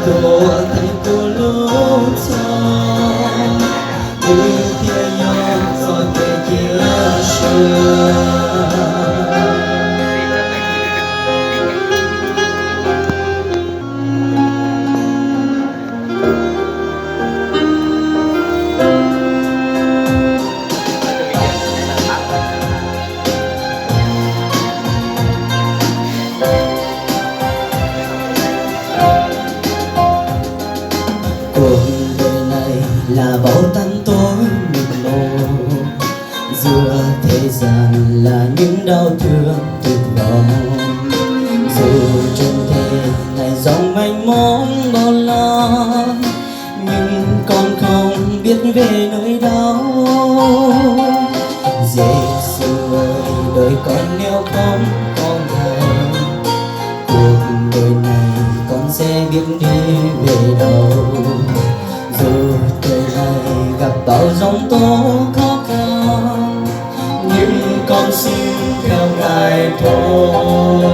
tua thành cô lũ xong đưa thiên yon cho kẻ chia sẻ cuộc đời này là bao tăm tối mịt mù, giữa thế gian là những đau thương tuyệt vọng. Dù trên thế này dòng mênh mông bao la, nhưng con không biết về nỗi đau. Giê-xu ơi, đời con nếu không có Ngài, cuộc đời này con sẽ biết đi về đâu. Dù đời này gặp bao giông tố khó khăn, nhưng con xin theo Ngài thôi.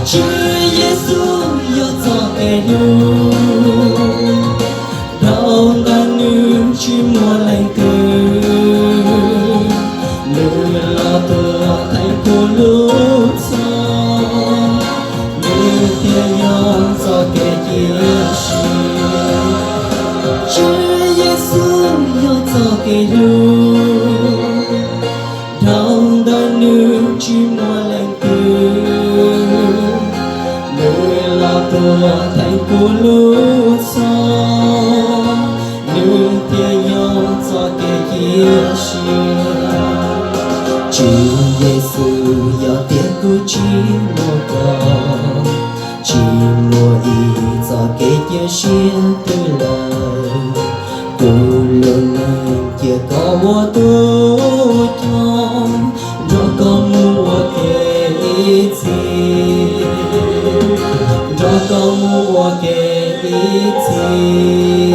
Chúa Giêsu yêu cho kẻ ngu, đau đang như chim mùa lành từ, nơi lo tua thành cô lúc sau, như thiên yon cho kẻ chia sẻ. Chúa Giêsu yêu cho kẻ ngu, đau đang như chim mùa lành từ, nơi lo tua thành cô lúc sau, như thiên yon cho kẻ chia sẻ. Chúa Giêsu yêu tiếng của chỉ một con, chỉ một ý cho kẻ chia sẻ từ lời. Tu luôn nên chưa có mua tu thôi, rồi có mua cái gì, rồi có mua cái gì.